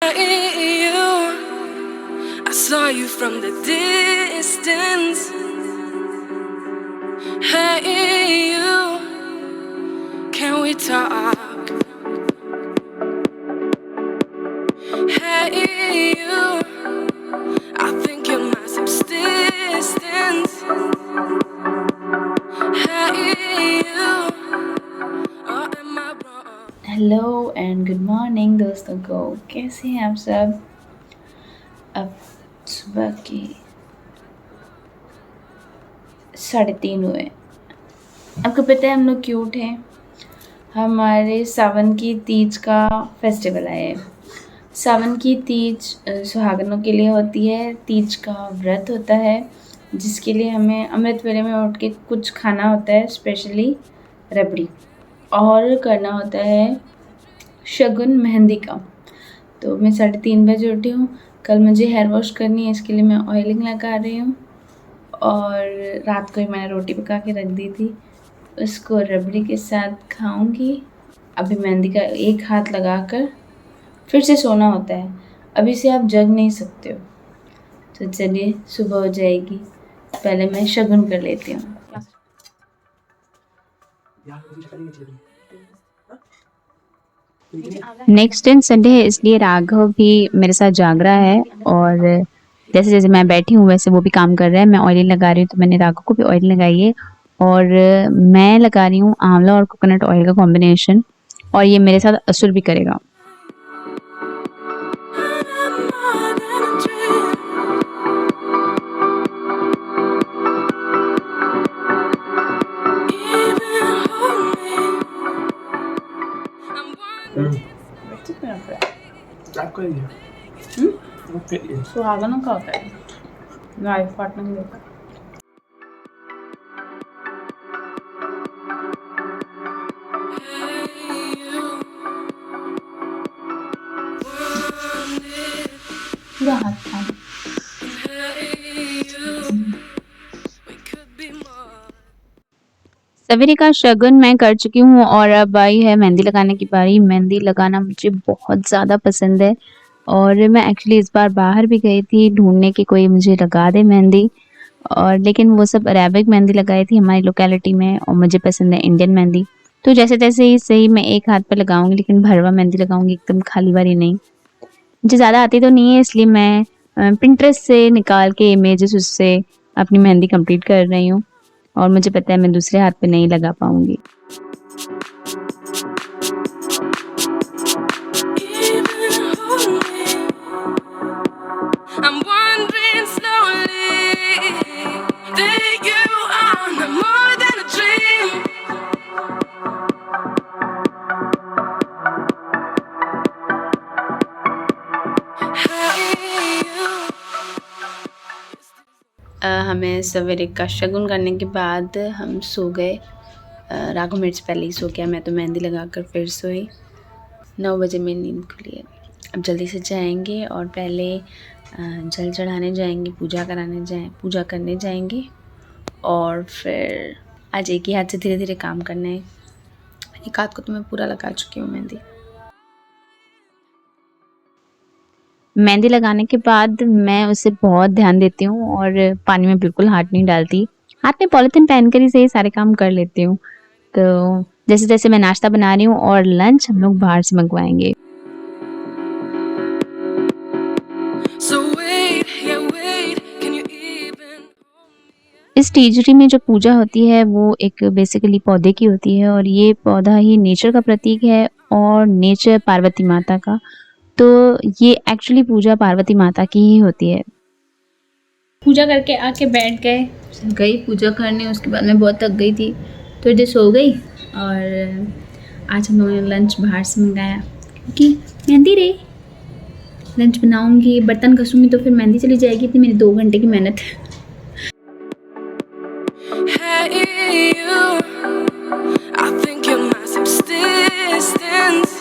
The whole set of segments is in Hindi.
Hey, you. I saw you from the distance. Hey, you. Can we talk? Hey, you. I think you're my subsistence. Hey, you. Or am I wrong? Hello and good morning दोस्तों को। कैसे हैं आप सब? अब सुबह के 3:30 हुए। आपको पता है हम लोग क्यों उठे? हमारे सावन की तीज का फेस्टिवल आया है। सावन की तीज सुहागनों के लिए होती है। तीज का व्रत होता है जिसके लिए हमें अमृत वेले में उठ के कुछ खाना होता है, स्पेशली रबड़ी, और करना होता है शगुन मेहंदी का। तो मैं 3:30 बजे उठी हूँ। कल मुझे हेयर वॉश करनी है, इसके लिए मैं ऑयलिंग लगा रही हूँ। और रात को ही मैंने रोटी पका के रख दी थी, उसको रबड़ी के साथ खाऊंगी। अभी मेहंदी का एक हाथ लगाकर फिर से सोना होता है। अभी से आप जग नहीं सकते हो। तो चलिए, सुबह हो जाएगी, पहले मैं शगुन कर लेती हूँ। नेक्स्ट दिन संडे है, इसलिए राघव भी मेरे साथ जाग रहा है। और जैसे जैसे मैं बैठी हूँ वैसे वो भी काम कर रहा है। मैं ऑयल लगा रही हूँ तो मैंने राघव को भी ऑयल लगाई है। और मैं लगा रही हूँ आंवला और कोकोनट ऑयल का कॉम्बिनेशन, और ये मेरे साथ असुर भी करेगा। सुहागनों का होता है, वाइफ पार्टनर नहीं होता। पूरा हाथ था। सवेरे का शगुन मैं कर चुकी हूँ और अब आई है मेहंदी लगाने की बारी। मेहंदी लगाना मुझे बहुत ज़्यादा पसंद है, और मैं एक्चुअली इस बार बाहर भी गई थी ढूंढने की कोई मुझे लगा दे मेहंदी। और लेकिन वो सब अरेबिक मेहंदी लगाई थी हमारी लोकेलिटी में, और मुझे पसंद है इंडियन मेहंदी। तो जैसे तैसे ही सही मैं एक हाथ पे लगाऊंगी, लेकिन भरवा मेहंदी लगाऊंगी, एकदम खाली वाली नहीं। मुझे ज़्यादा आती तो नहीं है, इसलिए मैं पिंटरेस्ट से निकाल के इमेजेस उससे अपनी मेहंदी कंप्लीट कर रही हूँ। और मुझे पता है मैं दूसरे हाथ पे नहीं लगा पाऊंगी। I'm wandering slowly that you are no more than a dream. Hey, you. हमें सवेरे का शगुन करने के बाद हम सो गए। राघव मेरे से पहले ही सो गया, मैं तो मेहंदी लगाकर फिर सोई। 9 बजे मेरी नींद खुली है। अब जल्दी से जाएंगे और पहले जल चढ़ाने जाएंगे, पूजा करने जाएंगे, और फिर आज एक ही हाथ से धीरे धीरे काम करना है। एक हाथ को तो मैं पूरा लगा चुकी हूँ मेहंदी। मेहंदी लगाने के बाद मैं उसे बहुत ध्यान देती हूँ और पानी में बिल्कुल हाथ नहीं डालती। हाथ में पॉलिथीन पहन कर ही सही सारे काम कर लेती हूँ। तो जैसे जैसे मैं नाश्ता बना रही हूँ, और लंच हम लोग बाहर से मंगवाएंगे। So wait, yeah, wait. Can you even? इस तीजरी में जो पूजा होती है वो एक बेसिकली पौधे की होती है, और ये पौधा ही नेचर का प्रतीक है, और नेचर पार्वती माता का। तो ये एक्चुअली पूजा पार्वती माता की ही होती है। पूजा करके आके बैठ गई पूजा करने। उसके बाद मैं बहुत थक गई थी तो इधर सो गई। और आज हम लोगों ने लंच बाहर से मंगाया, क्योंकि मेहंदी रे लंच बनाऊंगी, बर्तन घसूंगी तो फिर मेहंदी चली जाएगी। इतनी मेरी 2 घंटे की मेहनत है। Hey, you. I think you're my subsistence.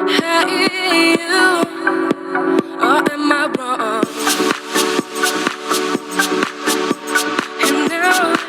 Hey, you. Or am I wrong?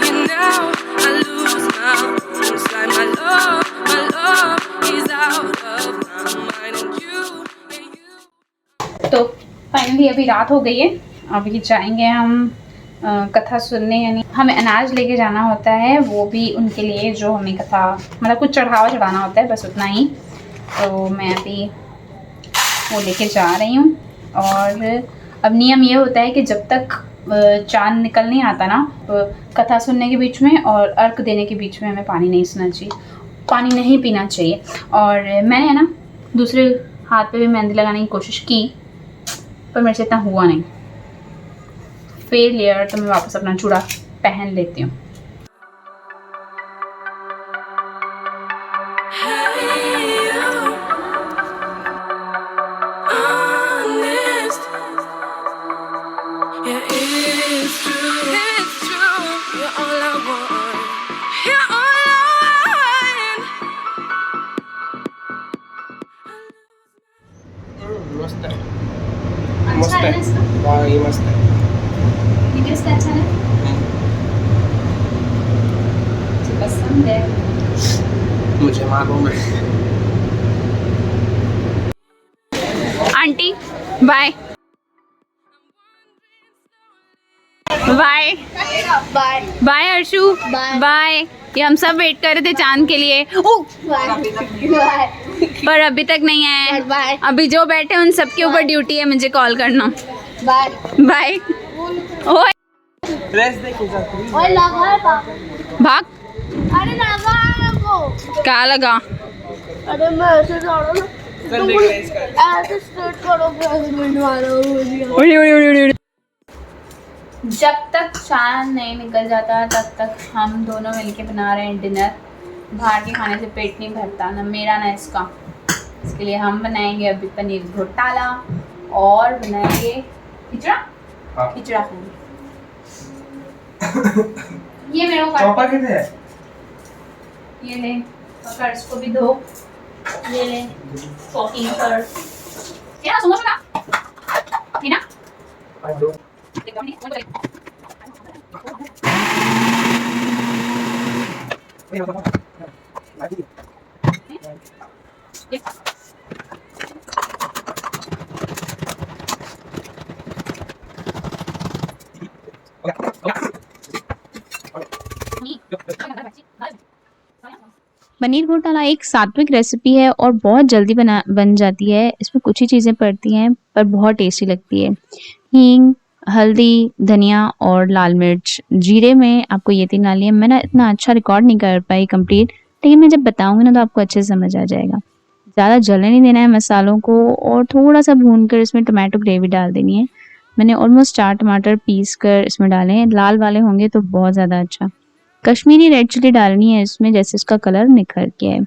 And now, I lose my own sight. My love is out of my mind, and you. तो फाइनली अभी रात हो गई है, अभी जाएंगे हम कथा सुनने, यानी हमें अनाज लेके जाना होता है, वो भी उनके लिए जो हमें कथा मतलब कुछ चढ़ावा चढ़ाना होता है, बस उतना ही। तो मैं अभी वो लेके जा रही हूँ। और अब नियम ये होता है कि जब तक चांद निकल नहीं आता ना, कथा सुनने के बीच में और अर्घ देने के बीच में हमें पानी नहीं सुनना चाहिए, पानी नहीं पीना चाहिए। और मैंने है ना दूसरे हाथ पे भी मेहंदी लगाने की कोशिश की, पर मेरे से इतना हुआ नहीं, फेलियर। तो मैं वापस अपना चूड़ा पहन लेती हूँ। Honest. Yeah, it's true. It's true. You're all I want. You're all I want. मस्त आहे. अच्छा मस्त है आहे. ना इसका? हाँ ये मस्त है. वीडियोस का अच्छा है, मुझे पसंद है। मुझे मालूम है. Aunty bye bye bye bye Arshu bye. ये हम सब वेट कर रहे थे चांद के लिए, बाय पर अभी तक नहीं आए। बाय अभी जो बैठे उन सबके ऊपर ड्यूटी है मुझे कॉल करना। Bye bye. ओए ड्रेस देखो जाती. ओए लगा है पापा. भाग। अरे लगा है वो. क्या लगा? अरे मैं ऐसे जा रहा हूँ. चल देख रहे इसका. ऐसे स्ट्रेट करो, प्रेसिडेंट वाला हो. उड़ी उड़ी उड़ी उड़ी। जब तक चांद नहीं निकल जाता तब तक हम दोनों मिलके बना रहे हैं डिनर। बाहर के खाने से पेट नहीं भरता, ना मेरा ना इसका। इसके लिए हम बनाएंगे अभी पनीर घोटाला और बनाएंगे खिचड़ा। हाँ. खिचड़ा खाएंगे। ये मेरे को चॉपर कितने है? ये ले पकड़, इसको भी धो। ये ले चॉपिंग कर। क्या सुनो ना टीना, हाँ दो. पनीर घोटाला एक सात्विक रेसिपी है और बहुत जल्दी बन जाती है। इसमें कुछ ही चीज़ें पड़ती हैं पर बहुत टेस्टी लगती है। हींग, हल्दी, धनिया और लाल मिर्च। जीरे में आपको ये 3 डालनी है। मैं ना इतना अच्छा रिकॉर्ड नहीं कर पाई कंप्लीट, लेकिन मैं जब बताऊंगी ना तो आपको अच्छे से समझ आ जाएगा। ज़्यादा जलने नहीं देना है मसालों को और थोड़ा सा भून कर इसमें टमाटो ग्रेवी डाल देनी है। मैंने ऑलमोस्ट 4 टमाटर पीस कर इसमें डाले हैं। लाल वाले होंगे तो बहुत ज़्यादा अच्छा। कश्मीरी रेड चिली डालनी है इसमें, जैसे इसका कलर निखर के है।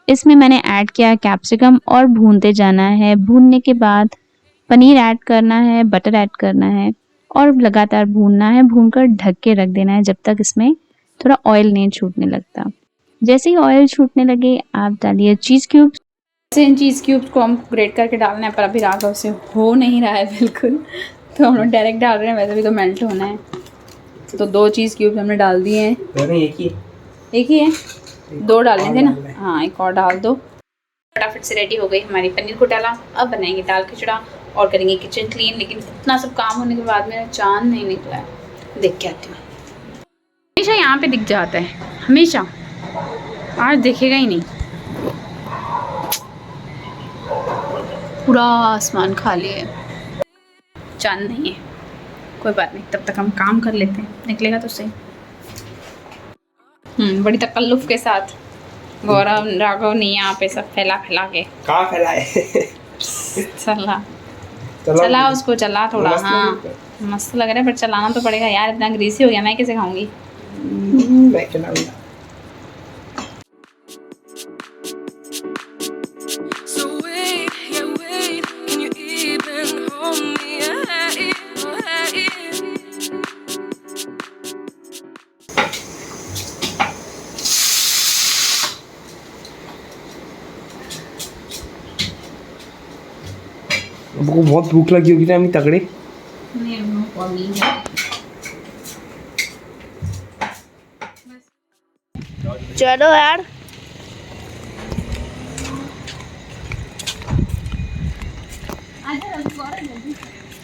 इसमें मैंने ऐड किया कैप्सिकम और भूनते जाना है। भूनने के बाद पनीर ऐड करना है, बटर ऐड करना है और लगातार भूनना है। भूनकर ढक के रख देना है जब तक इसमें थोड़ा ऑयल नहीं छूटने लगता। जैसे ही ऑयल छूटने लगे आप डालिए चीज़ क्यूब्स। इन चीज़ क्यूब्स को हम ग्रेट करके डालना है, पर अभी राघव से हो नहीं रहा है बिल्कुल, तो हम लोग डायरेक्ट डाल रहे हैं। वैसे भी तो मेल्ट होना है। तो 2 चीज़ क्यूब्स हमने डाल दिए हैं। दोनों एक ही. एक ही है, 2 डालने थे ना। हाँ एक और डाल दो। फटाफट से रेडी हो गई हमारी पनीर घोटाला। अब बनाएंगे दाल खिचड़ा और करेंगे किचन क्लीन। लेकिन इतना सब काम होने के बाद मेरा चांद नहीं निकला है, देख के आती हूँ। हमेशा यहाँ पे दिख जाता है, हमेशा। आज दिखेगा ही नहीं, पूरा आसमान खाली है, चांद नहीं है। कोई बात नहीं, तब तक हम काम कर लेते हैं, निकलेगा तो सही। बड़ी तकल्लुफ़ के साथ गौरव राघव नहीं यहाँ पे सब फैला के। कहाँ फैलाए? चला उसको, चला थोड़ा। मस्त हाँ लग रहा मस्त लग रहा है, पर चलाना तो पड़ेगा यार। इतना ग्रीसी हो गया, मैं कैसे खाऊंगी? मैं खिलाऊंगा. So wait, yeah wait, can you even hold me? Hey, hey. आपको बहुत भूख लगी होगी ना अम्मी तगड़े. चलो यार.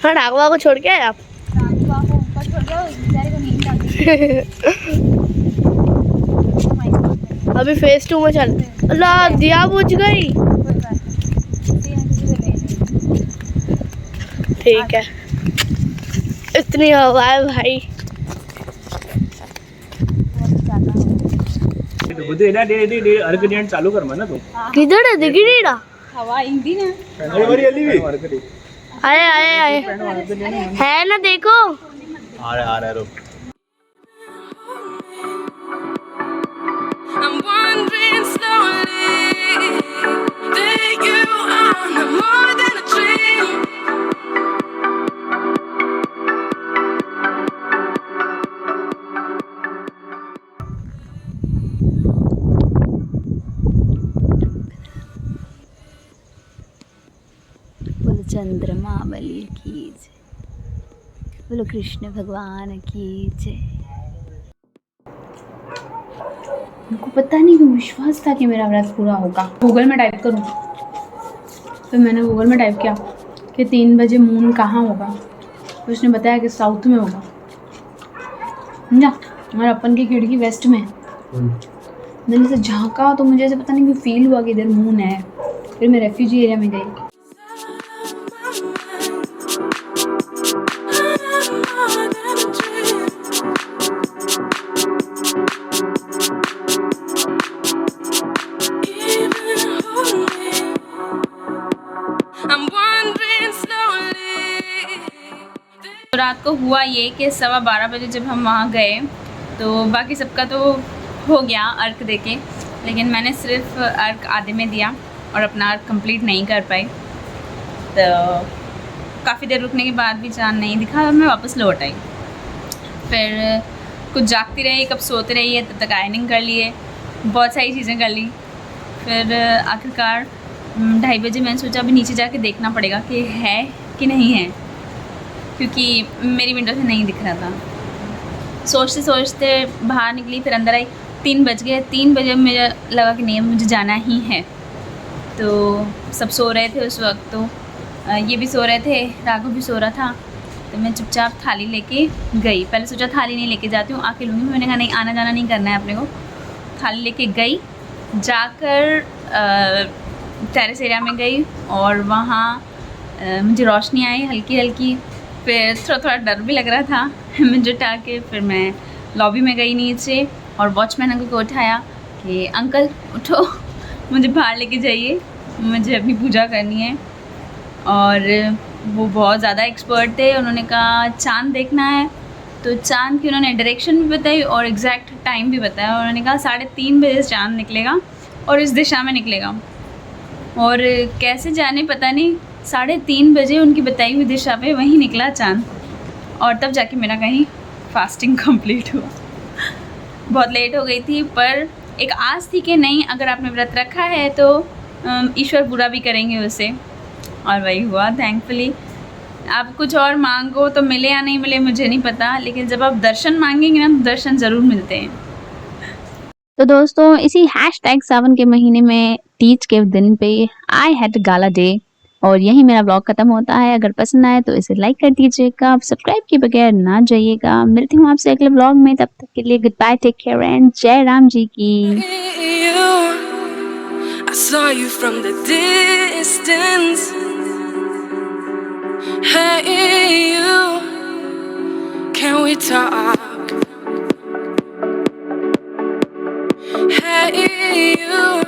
हाँ ढाकवा को छोड़ के आए आप? अभी फेज 2 में चल। अल्लाह दिया बुझ गई। ठीक है, इतनी हवा है भाई। બધું એના દે અર્ક દેણ ચાલુ કર મને તું किधर है दिखी नहीं रहा? हवा ईंदी ना અરે વરી અલી વી आए आए आए है ना, देखो। आ रहा रुक I'm wandering slowly that you are no more than a dream. बोलो चंद्रमा बलि की जय, बोलो कृष्ण भगवान की जय। उनको पता नहीं क्यों विश्वास था कि मेरा व्रत पूरा होगा। गूगल में टाइप करूँ तो मैंने गूगल में टाइप किया कि 3 बजे मून कहाँ होगा, तो उसने बताया कि साउथ में होगा, समझा। और अपन की खिड़की वेस्ट में है। मैंने से झांका तो मुझे ऐसे पता नहीं क्यों फील हुआ कि इधर मून है। फिर मैं रेफ्यूजी एरिया में गई। तो रात को हुआ ये कि 12:15 बजे जब हम वहाँ गए तो बाकी सबका तो हो गया अर्क देके, लेकिन मैंने सिर्फ अर्क आधे में दिया और अपना अर्क कंप्लीट नहीं कर पाई। तो काफ़ी देर रुकने के बाद भी चाँद नहीं दिखा और मैं वापस लौट आई। फिर कुछ जागती रही, कब सोते रही है, तब तक आयरनिंग कर लिए, बहुत सारी चीज़ें कर ली। फिर आखिरकार 2:30 बजे मैंने सोचा अभी नीचे जाके देखना पड़ेगा कि है कि नहीं है, क्योंकि मेरी विंडो से नहीं दिख रहा था। सोचते सोचते बाहर निकली, फिर अंदर आई। 3 बज गए। 3 बजे मुझे लगा कि नहीं मुझे जाना ही है। तो सब सो रहे थे उस वक्त, तो ये भी सो रहे थे, राघव भी सो रहा था। तो मैं चुपचाप थाली लेके गई। पहले सोचा थाली नहीं लेके जाती हूँ, आके लूँगी। मैंने कहा नहीं, आना जाना नहीं करना है अपने को। थाली लेके गई, जाकर टेरेस एरिया में गई और वहाँ मुझे रोशनी आई हल्की हल्की। फिर थोड़ा डर भी लग रहा था। मुझे उठा के फिर मैं लॉबी में गई नीचे और वॉचमैन अंकल को उठाया कि अंकल उठो, मुझे बाहर लेके जाइए, मुझे अपनी पूजा करनी है। और वो बहुत ज़्यादा एक्सपर्ट थे। उन्होंने कहा चाँद देखना है, तो चाँद की उन्होंने डायरेक्शन भी बताई और एग्जैक्ट टाइम भी बताया। उन्होंने कहा 3:30 बजे चाँद निकलेगा और इस दिशा में निकलेगा। और कैसे जाने पता नहीं, 3:30 बजे उनकी बताई हुई दिशा पे वहीं निकला चाँद। और तब जाके मेरा कहीं फास्टिंग कंप्लीट हुआ। बहुत लेट हो गई थी, पर एक आस थी कि नहीं, अगर आपने व्रत रखा है तो ईश्वर पूरा भी करेंगे उसे। और वही हुआ थैंकफुली। आप कुछ और मांगो तो मिले या नहीं मिले मुझे नहीं पता, लेकिन जब आप दर्शन मांगेंगे ना तो दर्शन ज़रूर मिलते हैं। तो दोस्तों इसी #सावन के महीने में तीज के दिन पे आई हैड गाला डे और यही मेरा ब्लॉग खत्म होता है। अगर पसंद आए तो इसे लाइक कर दीजिएगा, सब्सक्राइब के बगैर ना जाइएगा। मिलती हूँ आपसे अगले ब्लॉग में, तब तक के लिए good bye, take care and जय राम जी की। I saw you from the distance. Hey you, can we talk? Hey you,